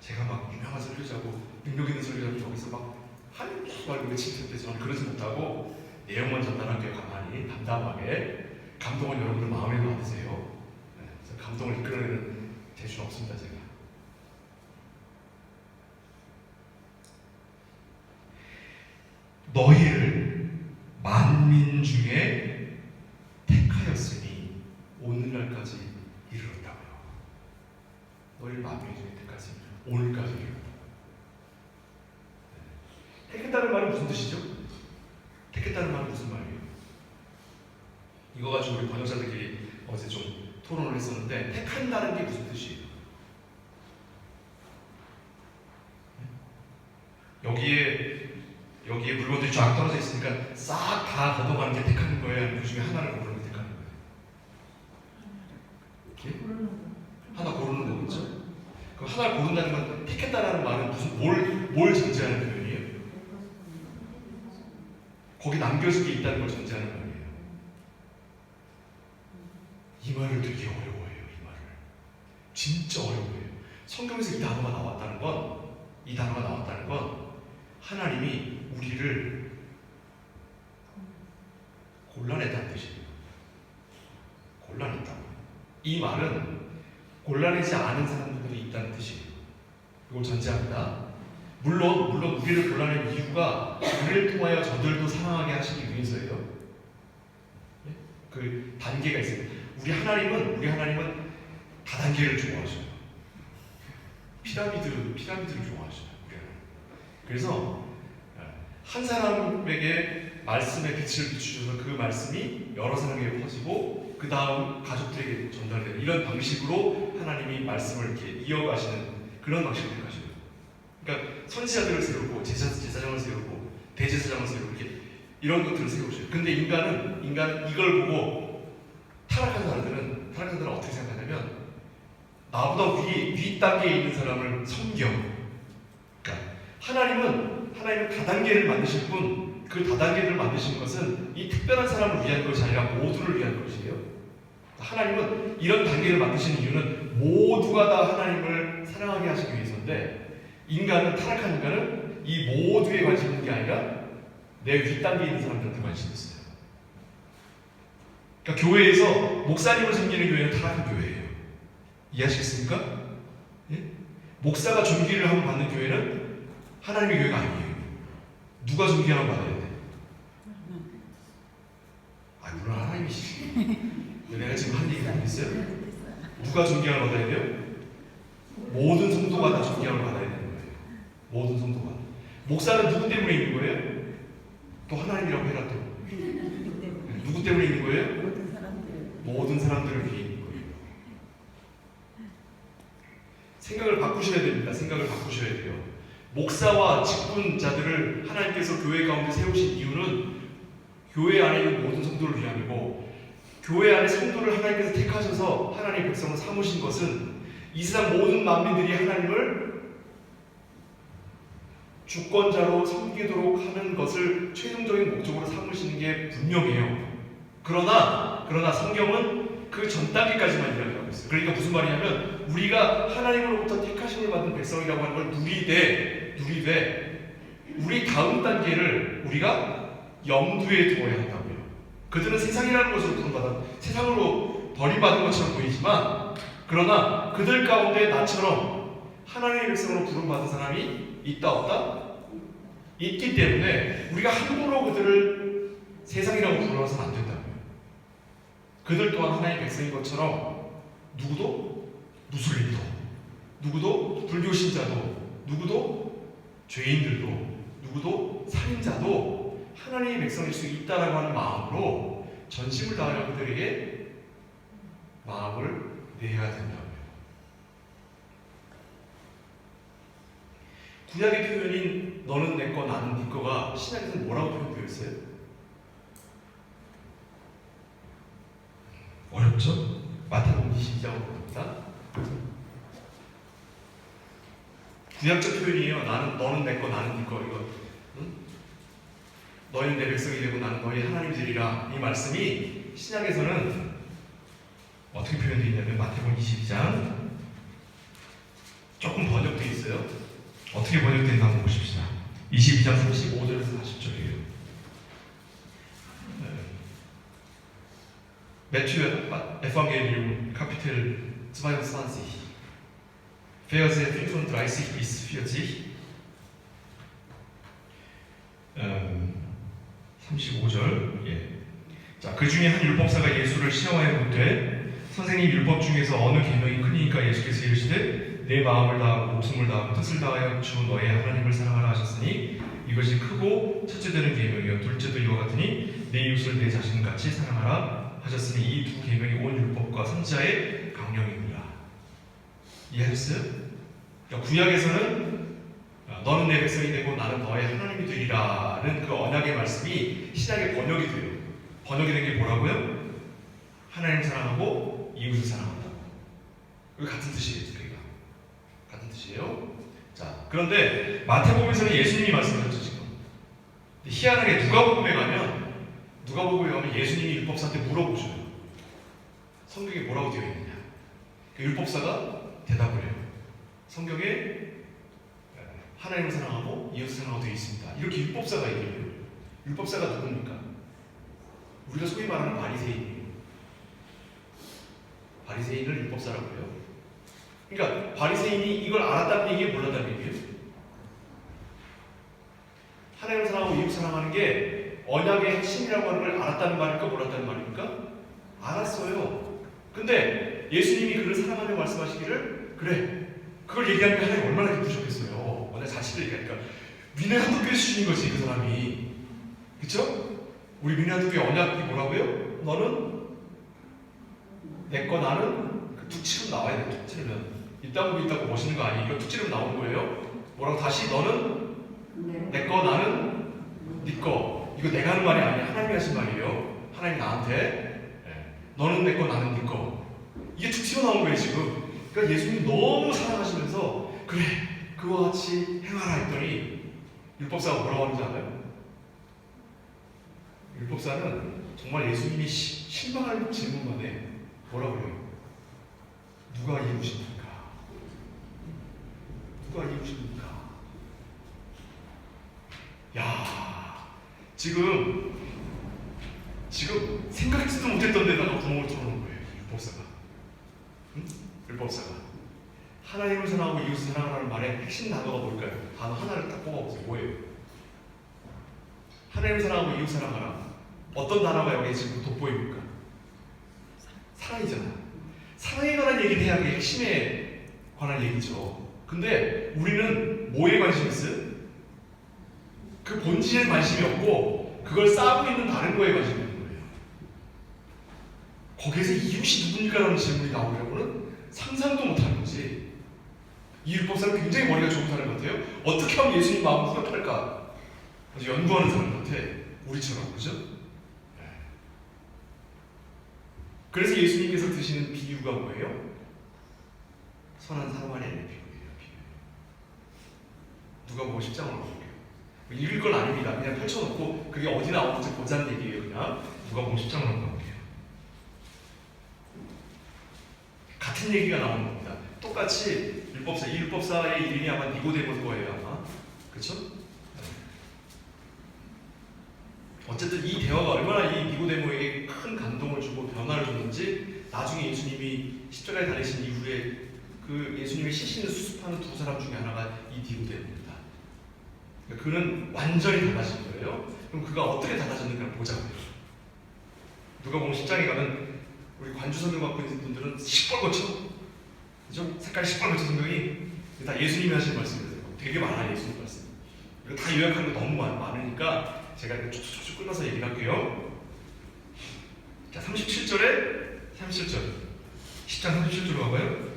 제가 막 유명한 설교자고 능력 있는 설교자고 여기서 막 한말 외칠 텐데 저는 그러지 못하고 내용만 전달한 게 가만히 담담하게 감동을 여러분들 마음에 받으세요. 그래서 감동을 이끌어내는 재주는 없습니다. 제가 너희를 만민 중에 택하였으니 오늘날까지 이르렀다고요. 너희를 만민 중에 택하였으니 오늘까지 이르렀다. 택했다는 말은 무슨 뜻이죠? 택했다는 말은 무슨 말이에요? 이거 가지고 우리 번역자들끼리 어제 좀 토론을 했었는데, 택한다는 게 무슨 뜻이에요? 여기에 물건들이 쫙 떨어져 있으니까 싹 다 걷어가는 게 택하는 거예요? 아니면 그 중에 하나를 고르는 게 택하는 거예요? 이렇게? 하나 고르는 거겠죠? 그럼 하나를 고른다는 건, 택했다라는 말은 무슨 뭘 전제하는 표현이에요? 거기 남겨진 게 있다는 걸 전제하는 말이에요. 이 말을 되게 어려워해요. 이 말을 진짜 어려워해요. 성경에서 이 단어가 나왔다는 건 하나님이 우리를 골라냈다는 뜻이에요. 골라냈다. 이 말은 골라내지 않은 사람들이 있다는 뜻이에요. 이걸 전제합니다. 물론 우리를 골라낸 이유가 우리를 통하여 저들도 사랑하게 하시기 위해서예요. 그 단계가 있어요. 우리 하나님은 다단계를 좋아하셔요. 피라미드를 좋아하셔요. 그래서 한 사람에게 말씀의 빛을 비추셔서 그 말씀이 여러 사람에게 퍼지고 그 다음 가족들에게 전달되는 이런 방식으로 하나님이 말씀을 이렇게 이어가시는 그런 방식을 택하셔요. 그러니까 선지자들을 세우고 제사장을 세우고 대제사장을 세우고 이렇게 이런 것들을 세우셔요. 근데 인간은 이걸 보고 타락한 사람들은 어떻게 생각하냐면 나보다 위 단계에 있는 사람을 섬겨. 그러니까 하나님은 다단계를 만드실 뿐 그 다단계를 만드신 것은 이 특별한 사람을 위한 것이 아니라 모두를 위한 것이에요. 하나님은 이런 단계를 만드신 이유는 모두가 다 하나님을 사랑하게 하시기 위해서인데, 타락한 인간은 이 모두에 관심 있는 게 아니라 내 윗단계에 있는 사람들한테 관심이 있어요. 그러니까 교회에서 목사님을 섬기는 교회는 타락한 교회예요. 이해하시겠습니까? 예? 목사가 존귀를 한번 받는 교회는 하나님의 교회가 아니에요. 누가 존귀를 한번 받아야 돼? 물론 하나님이시지. 내가 지금 한 얘기 아니겠어요? 누가 존귀를 받아야 돼요? 모든 성도가 다 존귀를 받아야 되는 거예요. 모든 성도가. 목사는 누구 때문에 있는 거예요? 또 하나님이라고 해라 또. 누구 때문에 있는 거예요? 모든 사람들을 위해 있는 거예요. 생각을 바꾸셔야 됩니다. 생각을 바꾸셔야 돼요. 목사와 직분자들을 하나님께서 교회 가운데 세우신 이유는 교회 안에 있는 모든 성도를 위함이고, 교회 안에 성도를 하나님께서 택하셔서 하나님의 백성을 삼으신 것은 이 세상 모든 만민들이 하나님을 주권자로 섬기도록 하는 것을 최종적인 목적으로 삼으시는 게 분명해요. 그러나 성경은 그 전 단계까지만 이야기하고 있어요. 그러니까 무슨 말이냐면, 우리가 하나님으로부터 택하심을 받은 백성이라고 하는 걸 누리되 우리 다음 단계를 우리가 염두에 두어야 한다고요. 그들은 세상이라는 것으로 부름받아 세상으로 버림받은 것처럼 보이지만, 그러나 그들 가운데 나처럼 하나님의 백성으로 부름받은 사람이 있다 없다? 있기 때문에 우리가 함부로 그들을 세상이라고 부르어서는 안 된다고요. 그들 또한 하나님의 백성인 것처럼 누구도 무슬림도, 누구도 불교신자도, 누구도 죄인들도, 누구도 살인자도 하나님의 백성일 수 있다라고 하는 마음으로 전심을 다하여 그들에게 마음을 내야 된다고요. 구약의 표현인 너는 내 거 나는 네 거가 신약에서는 뭐라고 표현되어 있어요? 어렵죠? 마태복음 22장으로 봅니다. 구약적 표현이에요. 너는 내 거 나는 네 거. 이거 너희는 내 백성이 되고 나는 너희 하나님이 되리라. 이 말씀이 신약에서는 어떻게 표현되어 있냐면, 마태복음 22장 조금 번역되어 있어요. 어떻게 번역된가 한번 보십시다. 22장 35절에서 40절이에요. Matthew Evangelium Kapitel 22 Verse 35 bis 40. 35절. 예. 자, 그 중에 한 율법사가 예수를 시험하여 묻되, 선생님, 율법 중에서 어느 계명이 크니까? 예수께서 이르시되 내 마음을 다하고 목숨을 다하고 뜻을 다하여 주 너의 하나님을 사랑하라 하셨으니 이것이 크고 첫째 되는 계명이요 둘째도 이와 같으니 내 이웃을 내 자신같이 사랑하라 하셨으니 이 두 계명이 온 율법과 선지자의 강령입니다. 이해하셨어요? 그러니까 구약에서는 너는 내 백성이 되고 나는 너의 하나님이 되리라는 그 언약의 말씀이 신약에 번역이 돼요. 번역이 된 게 뭐라고요? 하나님 사랑하고 이웃을 사랑한다고. 그게 같은 뜻이겠죠. 그러니까 같은 뜻이에요. 자, 그런데 마태복음에서는 예수님이 말씀하셨죠 지금. 희한하게 누가복음에 가면 예수님이 율법사한테 물어보셔요. 성경에 뭐라고 되어 있느냐. 그 율법사가 대답을 해요. 성경에 하나님을 사랑하고 이웃을 사랑하고 되어 있습니다. 이렇게 율법사가 얘기해요. 율법사가 누굽니까? 우리가 소위 말하는 바리새인이에요. 바리새인을 율법사라고 해요. 그러니까 바리새인이 이걸 알았다는 얘기예요, 몰랐다는 얘기예요? 하나님을 사랑하고 이웃을 사랑하는 게 언약의 핵심이라고 하는 걸 알았다는 말입니까? 몰랐다는 말입니까? 알았어요. 근데 예수님이 그를 사랑하며 말씀하시기를, 그래, 그걸 얘기하는 게 하나님 얼마나 기쁘셨겠어요. 언약 자체를 얘기하니까 민혜 한두 주신 거지 그 사람이. 그쵸? 우리 민혜 한두 언약이 뭐라고요? 너는 내 거 나는 그 툭 치면 나와야 돼. 툭 치면 있다고 있다고 멋있는 거 아니에요. 이거 툭 치면 나오는 거예요. 뭐라고? 다시 너는 내 거 나는 네 거. 이거 내가 하는 말이 아니야. 하나님이 하신 말이에요. 하나님 나한테 너는 내 거 나는 네 거. 이게 툭 튀어나온 거예요 지금. 그러니까 예수님 너무 사랑하시면서 그래 그와 같이 행하라 했더니 율법사가 뭐라고 하는지 알아요? 율법사는 정말 예수님이 실망할 질문만 해. 뭐라고 해요? 누가 이웃입니까? 누가 이웃입니까? 야, 지금 지금 생각지도 못했던 데다가 구멍을 뚫어놓은 거예요. 율법사가. 응? 율법사가. 하나님을 사랑하고 이웃을 사랑하라는 말의 핵심 단어가 뭘까요? 단어 하나를 딱 뽑아보세요. 뭐예요? 하나님을 사랑하고 이웃 사랑하라. 어떤 단어가 여기에 지금 돋보입니까? 사랑이잖아요. 사랑에 관한 얘기를 해야 그게 핵심에 관한 얘기죠. 근데 우리는 뭐에 관심이 있어요? 그 본질에 관심이 없고 그걸 쌓고 있는 다른 거에 관심이 있는 거예요. 거기에서 이웃이 누굽니까라는 질문이 나오려고는 상상도 못하는 거지. 이 율법사는 굉장히 머리가 좋은 사람 같아요. 어떻게 하면 예수님 마음을 후협할까? 아주 연구하는 사람 같아. 우리처럼, 그죠? 그래서 예수님께서 드시는 비유가 뭐예요? 선한 사마리아인의 비유예요. 누가복음 10장으로 볼게요. 읽을 건 아닙니다. 그냥 펼쳐놓고 그게 어디 나오는지 보자는 얘기예요. 그냥 누가복음 10장으로 가볼게요. 같은 얘기가 나오는 겁니다. 똑같이 율법사, 이 율법사의 이름이 아마 니고데모일 거예요. 아마. 그렇죠? 어쨌든 이 대화가 얼마나 이 니고데모에게 큰 감동을 주고 변화를 줬는지 나중에 예수님이 십자가에 달리신 이후에 그 예수님의 시신을 수습하는 두 사람 중에 하나가 이 니고데모입니다. 그러니까 그는 완전히 달라진 거예요. 그럼 그가 어떻게 달라졌는가 보자고요. 누가복음 10장에 가면 우리 관주 성경 갖고 있는 분들은 시뻘겋죠? 그죠? 색깔이 시뻘겋죠 성경이? 다 예수님이 하신 말씀이에요. 되게 많아요 예수님 말씀. 이거 다 요약하는 거 너무 많으니까 제가 쭉쭉쭉 끊어서 얘기를 할게요. 자, 37절에 37절 10장 37절로 가봐요.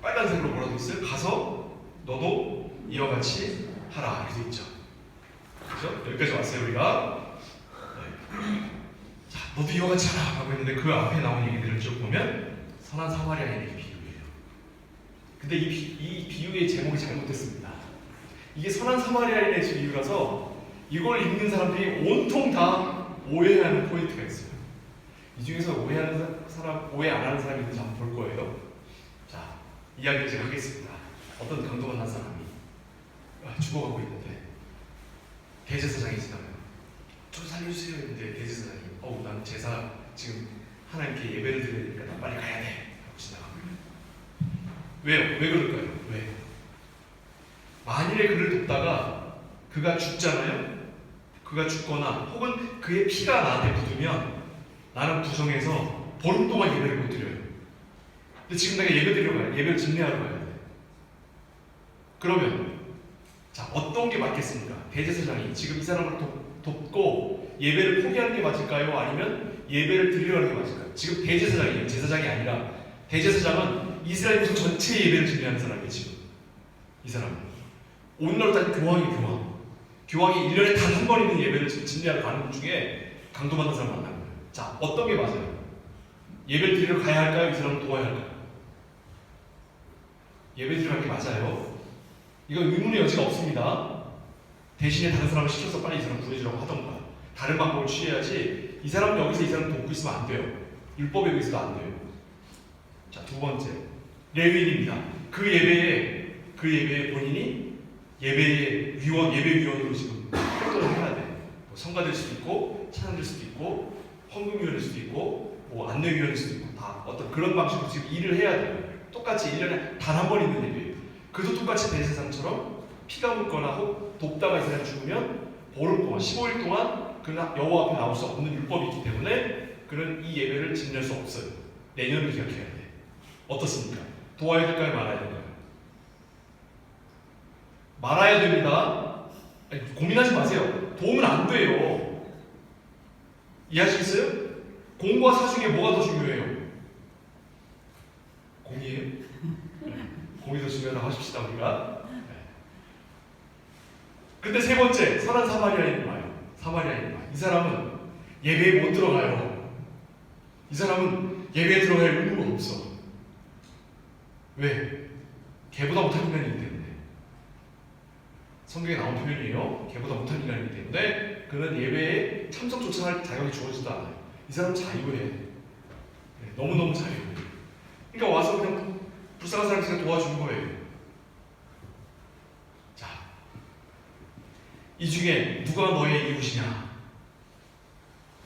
빨간색으로 뭐라고 돼 있어요? 가서 너도 이와 같이 하라 이렇게 돼 있죠. 그죠? 여기까지 왔어요 우리가. 네. 자, 너도 이와 같이 하라 라고 했는데 그 앞에 나온 얘기들을 쭉 보면 선한 사마리아인의 비유예요. 근데 이 비유의 제목이 잘못됐습니다. 이게 선한 사마리아인의 비유라서 이걸 읽는 사람들이 온통 다 오해하는 포인트가 있어요. 이 중에서 오해하는 사람, 오해 안 하는 사람이 있는지 한번 볼 거예요. 자, 이야기를 제가 하겠습니다. 어떤 강도 만난 사람이 죽어가고 있는데 대제사장이 지나가요. 좀 살려주세요 했는데 대제사장이 난 제사 지금 하나님께 예배를 드려야 되니까 나 빨리 가야 돼 하고 지나가고요. 왜요? 왜 그럴까요? 왜? 만일에 그를 돕다가 그가 죽잖아요? 그가 죽거나 혹은 그의 피가 나한테 묻으면 나는 부정해서 보름 동안 예배를 못 드려요. 근데 지금 내가 예배 드리러 가야 돼. 예배를 진례하러 가야 돼. 그러면 자, 어떤 게 맞겠습니까? 대제사장이 지금 이 사람을 돕고 예배를 포기하는 게 맞을까요? 아니면 예배를 드리려는 게 맞을까요? 지금 대제사장이에요. 제사장이 아니라 대제사장은 이스라엘 민족 전체 예배를 진례하는 사람이에요. 지금 이 사람은 오늘날 따지면 교황이 교황이 1년에 단 한 번 있는 예배를 진례하러 가는 분 중에 강도받는 사람 만나는 거예요. 자, 어떤 게 맞아요? 예배를 드리러 가야 할까요? 이 사람을 도와야 할까요? 예배 드리러 갈 게 맞아요. 이건 의문의 여지가 없습니다. 대신에 다른 사람을 시켜서 빨리 이 사람 구해주라고 하던가 다른 방법을 취해야지 이 사람은 여기서 이 사람 돕고 있으면 안 돼요. 율법에 의해서도 안 돼요. 자, 두 번째 레위인입니다. 그 예배에 본인이 예배위원으로 지금 활동을 해야 돼. 뭐 성가될 수도 있고 찬양될 수도 있고 헌금위원일 수도 있고 뭐 안내위원일 수도 있고 다 어떤 그런 방식으로 지금 일을 해야 돼요. 똑같이 1년에 단 한 번 있는 예배예요. 그도 똑같이 대제사장처럼 피가 묻거나 혹 돕다가 이 사람이 죽으면 보름 동안 15일 동안 그는 여호와 앞에 나올 수 없는 율법이 있기 때문에 그는 이 예배를 지낼 수 없어요. 내년을 기약해야 돼. 어떻습니까? 도와야 될까요? 말아야 될까요? 말아야 됩니다. 아니, 고민하지 마세요. 도움은 안 돼요. 이해하시겠어요? 공과 사 중에 뭐가 더 중요해요? 공이에요? 공이 더 중요하다고 하십시다 우리가. 근데 세 번째 선한 사마리아인이 와요. 이 사람은 예배에 못 들어가요. 이 사람은 예배에 들어갈 의무가 없어. 왜? 걔보다 못한 인간이기 때문에. 성경에 나온 표현이에요. 걔보다 못한 인간이기 때문에 그는 예배에 참석조차 할 자격이 주어지지도 않아요. 이 사람은 자유해. 너무너무 자유해. 그러니까 와서 그냥 불쌍한 사람 제가 도와주는 거예요. 자, 이 중에 누가 너의 이웃이냐?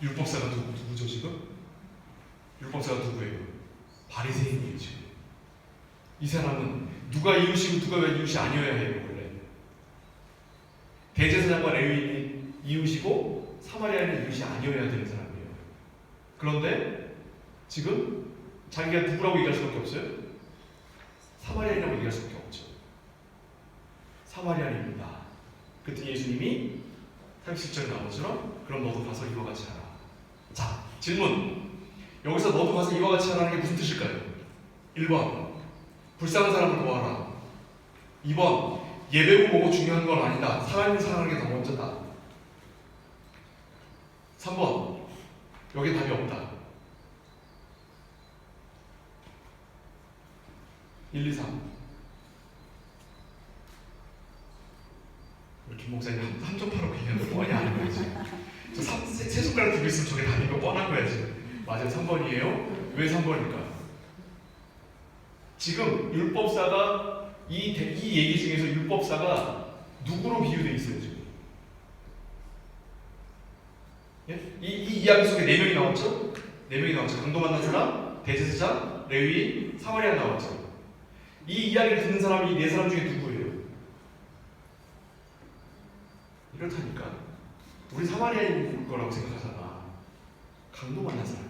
율법사가 누구죠 지금? 율법사가 누구예요? 바리새인이에요 지금. 이 사람은 누가 이웃이고 누가 왜 이웃이 아니어야 해요 원래. 대제사장과 레위인이 이웃이고 사마리아인은 이웃이 아니어야 되는 사람이에요. 그런데 지금 자기가 누구라고 얘기할 수밖에 없어요? 사마리아인이라고 얘기할 수밖에 없죠. 사마리아인입니다. 그때 예수님이 37절에 나온 것처럼 그럼 너도 가서 이와 같이 하라. 자, 질문. 여기서 너도 가서 이와 같이 하라는 게 무슨 뜻일까요? 1번 불쌍한 사람을 도와라. 2번 예배고 뭐고 중요한 건 아니다. 사람을 사랑하는 게 더 먼저다. 3번 여기 답이 없다. 1, 2, 3. 우리 김 목사님 한쪽파로 얘기하는 거 뻔히 아는 거지. 세 손가락 들고 있으면 저게 답인 거 뻔한 거야 지금. 맞아요. 3번이에요. 왜 3번일까? 지금 율법사가 이 얘기 중에서 율법사가 누구로 비유되어 있어요 지금? 예? 이 이야기 속에 4명이 나왔죠? 4명이 나왔죠. 강도 만난 사람, 대제사장, 레위, 사마리아 나왔죠. 이 이야기를 듣는 사람이 이 4사람 중에 누구예요? 이렇다니까. 우리 사마리아인일 거라고 생각하잖아. 강도 만난 사람이에요.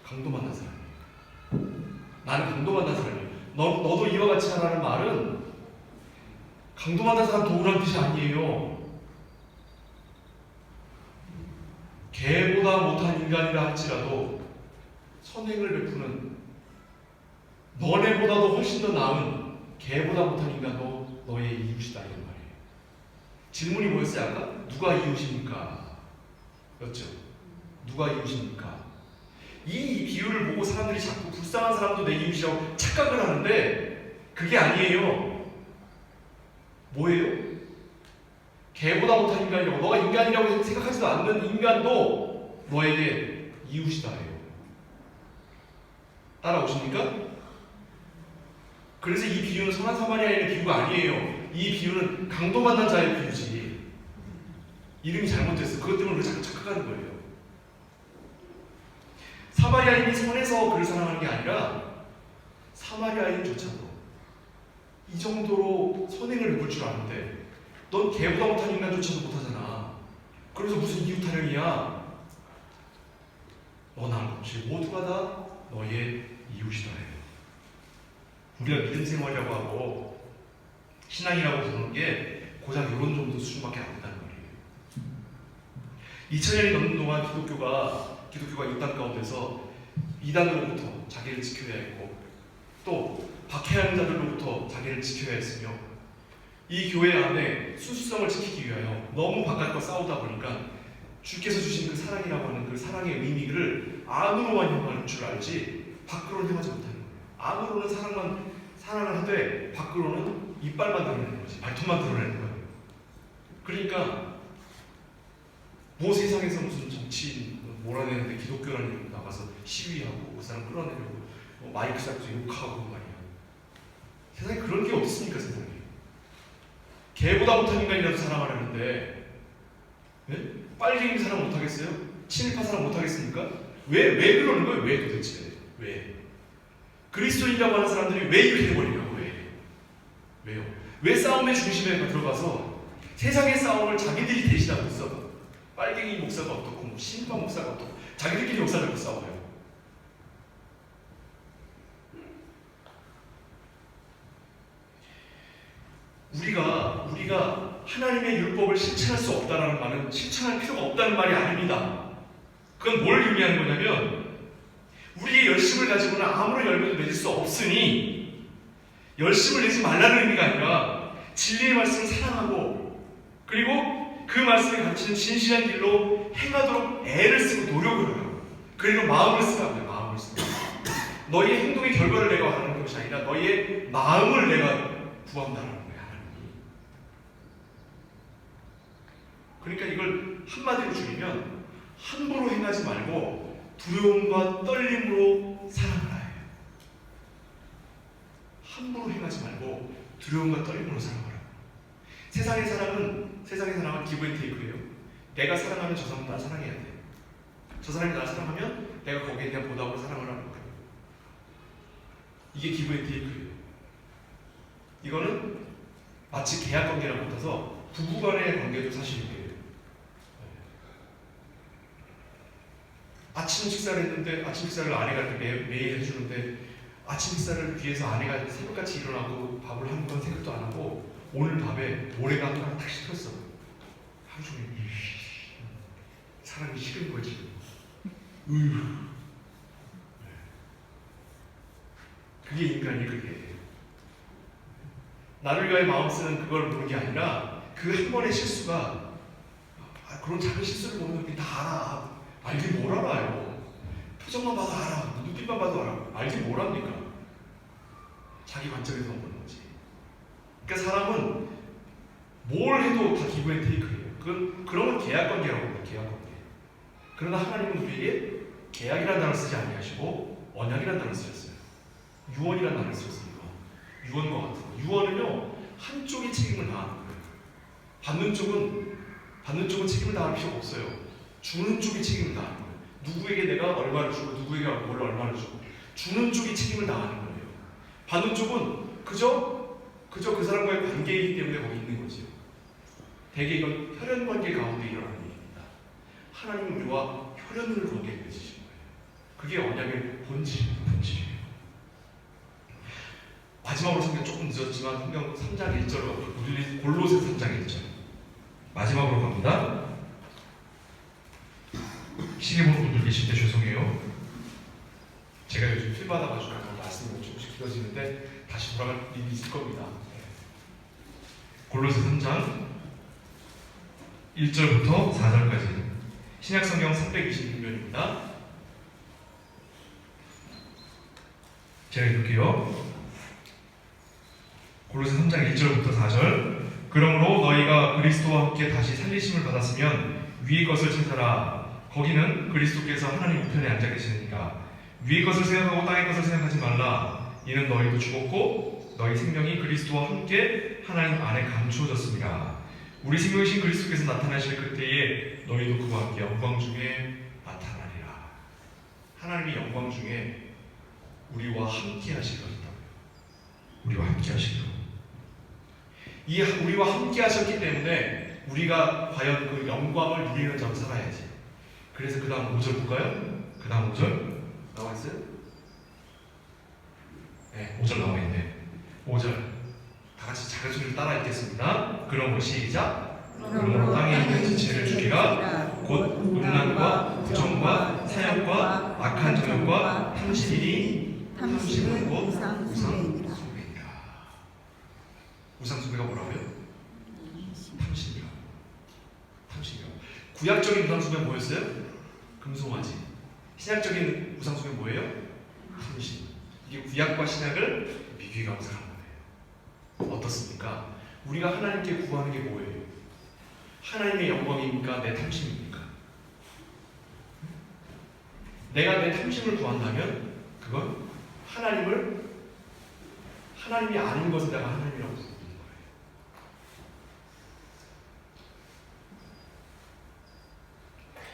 강도 만난 사람이에요. 나는 강도 만난 사람이에요. 너도 이와 같이 하라는 말은 강도 만난 사람 도우라는 뜻이 아니에요. 개보다 못한 인간이라 할지라도 선행을 베푸는 너네보다도 훨씬 더 나은 개보다 못한 인간도 너의 이웃이다 이런 말이에요. 질문이 뭐였어요 아까? 누가 이웃입니까? 였죠. 누가 이웃입니까? 이 비유를 보고 사람들이 자꾸 불쌍한 사람도 내 이웃이라고 착각을 하는데 그게 아니에요. 뭐예요? 개보다 못한 인간이라고 너가 인간이라고 생각하지도 않는 인간도 너에게 이웃이다 해요. 따라오십니까? 그래서 이 비유는 선한 사마리아인의 비유가 아니에요. 이 비유는 강도 만난 자의 비유지. 이름이 잘못됐어. 그것 때문에 우리 자꾸 착각하는 거예요. 사마리아인이 선해서 그를 사랑하는 게 아니라 사마리아인조차도 이 정도로 선행을 베풀 줄 아는데 넌 개보다 못한 인간조차도 못하잖아. 그래서 무슨 이웃 타령이야? 너나 없이 모두가 다 너의 이웃이다 해요. 우리가 믿음 생활이라고 하고 신앙이라고 부르는 게 고작 이런 정도 수준밖에 안 된다는 말이에요. 2000년이 넘는 동안 기독교가 이 땅 가운데서 이단으로부터 자기를 지켜야 했고 또 박해하는 자들로부터 자기를 지켜야 했으며 이 교회 안에 순수성을 지키기 위하여 너무 바깥과 싸우다 보니까 주께서 주신 그 사랑이라고 하는 그 사랑의 의미를 안으로만 행할 줄 알지 밖으로는 행하지 못하는 거예요. 안으로는 사랑을 하되 밖으로는 이빨만 드러내는 거지. 발톱만 드러내는 거예요. 그러니까 뭐 세상에서 무슨 정치인 몰아내는데 기독교라는 이름 나가서 시위하고 그 사람 끌어내려고 마이크 잡고 욕하고 말이야. 세상에 그런 게 어디 있습니까 세상에. 개보다 못한 인간이라도 사랑하려는데 네? 빨갱이 사랑 못하겠어요? 친일파 사랑 못하겠습니까? 왜 그러는 거예요? 왜 도대체? 왜? 그리스도인이라고 하는 사람들이 왜 이렇게 해버리냐고. 왜요? 왜 싸움의 중심에 들어가서 세상의 싸움을 자기들이 대신하고 있어. 빨갱이 목사가 어떻고 신파 목사가 어떻고 자기들끼리 역사 잡고 싸워요. 우리가 하나님의 율법을 실천할 수 없다는 말은 실천할 필요가 없다는 말이 아닙니다. 그건 뭘 의미하는 거냐면 우리의 열심을 가지고는 아무런 열매도 맺을 수 없으니 열심을 내지 말라는 의미가 아니라 진리의 말씀을 사랑하고 그리고 그 말씀에 가르치는 진실한 길로 행하도록 애를 쓰고 노력을 해요. 그리고 마음을 쓰라고 해요. 마음을 쓰고 너희의 행동의 결과를 내가 하는 것이 아니라 너희의 마음을 내가 구한다는 거예요. 하나님이. 그러니까 이걸 한마디로 줄이면 함부로 행하지 말고 두려움과 떨림으로 사랑하라 해요. 함부로 행하지 말고 두려움과 떨림으로 사랑하라. 세상의 사랑은 기브앤테이크예요. 내가 사랑하면 저 사람도 날 사랑해야 돼. 저 사람이 날 사랑하면 내가 거기에 대한 보답으로 사랑을 하는 거예요. 이게 기브 앤 테이크예요. 이거는 마치 계약 관계랑 같아서 부부간의 관계도 사실 이게요. 아침 식사를 했는데 아침 식사를 아내가 이렇게 매일 해주는데 아침 식사를 위해서 아내가 새벽같이 일어나고 밥을 한 건 생각도 안 하고 오늘 밥에 모래가 하나 탁 씹혔어. 하루 종일 사람이 식은 거지. 그게 인간이 그게. 나를 위하여 마음 쓰는 그걸 보는 게 아니라 그 한 번의 실수가 그런 작은 실수를 보면 우리 다 알아. 알긴 뭘 알아요. 표정만 봐도 알아. 눈빛만 봐도 알아. 알긴 뭘 합니까? 자기 관점에서 보는 거지. 그러니까 사람은 뭘 해도 다 기브 앤 테이크예요. 그런 건 계약 관계라고 합니다. 계약 관계. 그러나 하나님은 우리에게 계약이라는 단어를 쓰지 아니하시고 언약이라는 단어를 쓰셨어요. 유언이라는 단어를 쓰셨어요. 유언과 같은 거. 유언은요 한쪽이 책임을 다하는 거예요. 받는 쪽은 책임을 다할 필요가 없어요. 주는 쪽이 책임을 다하는 거예요. 누구에게 내가 얼마를 주고 누구에게 뭘 얼마를 주고 주는 쪽이 책임을 다하는 거예요. 받는 쪽은 그저 그 사람과의 관계이기 때문에 거기 있는 거지요. 대개 이건 혈연 관계 가운데 일어나는 일입니다. 하나님은 우리와 혈연을 관계에 맺으신 거예요. 그게 언약의 본질이에요. 마지막으로 성경 조금 늦었지만 성경 3장 1절로 골로새 3장 1절 마지막으로 갑니다. 시계 보는 분들 계실 때 죄송해요. 제가 요즘 필 받아가지고 말씀이 조금씩 길어지는데 다시 돌아갈 일이 있을 겁니다. 골로새 3장 1절부터 4절까지 신약성경 326면입니다. 제가 읽을게요. 골로새 3장 1절부터 4절 그러므로 너희가 그리스도와 함께 다시 살리심을 받았으면 위의 것을 찾아라. 거기는 그리스도께서 하나님 우편에 앉아 계시니까 위의 것을 생각하고 땅의 것을 생각하지 말라. 이는 너희도 죽었고 너희 생명이 그리스도와 함께 하나님 안에 감추어졌습니다. 우리 생명이신 그리스도께서 나타나실 그때에 너희도 그와 함께 영광 중에 나타나리라. 하나님의 영광 중에 우리와 함께 하실 것이다. 우리와 함께 하실 것. 이 우리와 함께 하셨기 때문에 우리가 과연 그 영광을 누리는 점 살아야지. 그래서 그 다음 5절 볼까요? 그 다음 5절 나와 있어요? 네, 5절 나와 있네. 5절 다 같이 작은 소리를 따라 읽겠습니다. 그러므로 시작. 그러므로 땅에 있는 지체를 죽이라. 곧 음란과 부정과 사역과 악한 정욕과 탐심이니 탐심은 곧 우상숭배니라. 우상숭배가 뭐라고요? 탐심이요. 구약적인 우상숭배 뭐였어요? 금송아지. 신약적인 우상숭배 뭐예요? 탐심. 이게 구약과 신약을 비교해가면서 하는 거예요. 어떻습니까? 우리가 하나님께 구하는 게 뭐예요? 하나님의 영광입니까? 내 탐심입니까? 내가 내 탐심을 구한다면 그건 하나님이 아닌 것에다가 하나님이라고 부르는 거예요.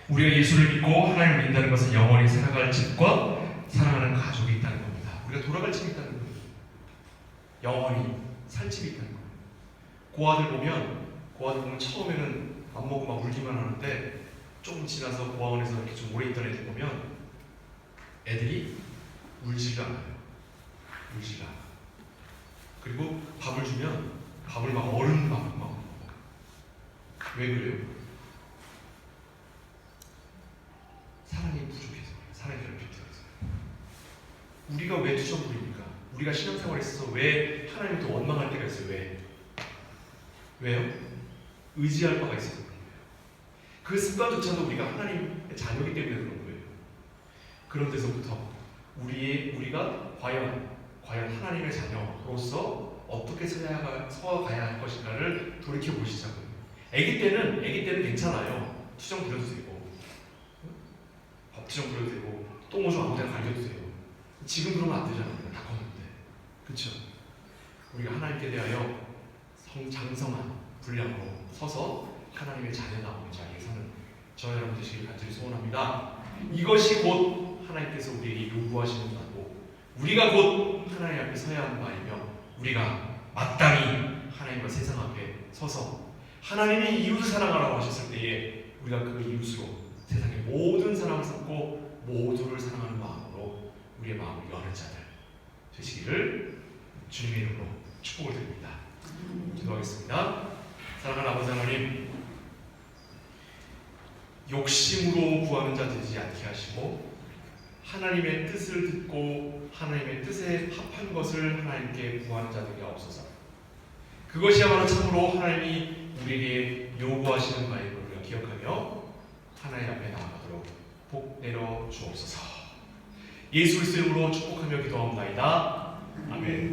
우리가 예수를 믿고 하나님을 믿는다는 것은 영원히 살아갈 집과 사랑하는 가족이 있다는 겁니다. 우리가 돌아갈 집이 있다는 거예요. 영원히 살 집이 있다는 거예요. 고아들 보면 처음에는 안 먹고 막 울기만 하는데 조금 지나서 고아원에서 이렇게 좀 오래 있던 애들 보면 애들이 울지가 않아요. 그리고 밥을 주면 밥을 막 어른 밥을 막 먹어요. 왜 그래요? 사랑이 부족해서, 사랑이 결핍돼서. 우리가 왜 투정부립니까? 우리가 신앙생활에 있어서 왜 하나님을 더 원망할 때가 있어요? 왜요? 의지할 바가 있어서 그런 거예요. 그 습관조차도 우리가 하나님의 자녀이기 때문에 그런 거예요. 그런 데서부터 우리가 과연 하나님의 자녀로서 어떻게 서가야 할 것인가를 돌이켜 보시자고요. 아기 때는 괜찮아요. 투정 부려도 되고. 밥투정 부려도 되고 똥 오줌 아무 데나 갈겨도 돼요. 지금 그러면 안 되잖아요. 다 컸는데. 그렇죠? 우리가 하나님께 대하여 장성한 분량으로 서서 하나님의 자녀다운 자리에 사는 저와 여러분 되시길 간절히 소원합니다. 이것이 곧 하나님께서 우리에게 요구하시는 바고 우리가 곧 하나님 앞에 서야 하는 바이며 우리가 마땅히 하나님과 세상 앞에 서서 하나님이 이웃을 사랑하라고 하셨을 때에 우리가 그 이웃으로 세상의 모든 사람을 삼고 모두를 사랑하는 마음으로 우리의 마음을 여는 자들 되시기를 주님의 이름으로 축복을 드립니다. 기도하겠습니다. 사랑하는 아버지 하나님, 욕심으로 구하는 자 되지 않게 하시고 하나님의 뜻을 듣고 하나님의 뜻에 합한 것을 하나님께 구하는 자 되게 하옵소서. 그것이야말로 참으로 하나님이 우리에게 요구하시는 바인 걸 우리가 기억하며 하나님 앞에 나아가도록 복 내려 주옵소서. 예수 그리스도 이름으로 축복하며 기도하옵나이다. 아멘.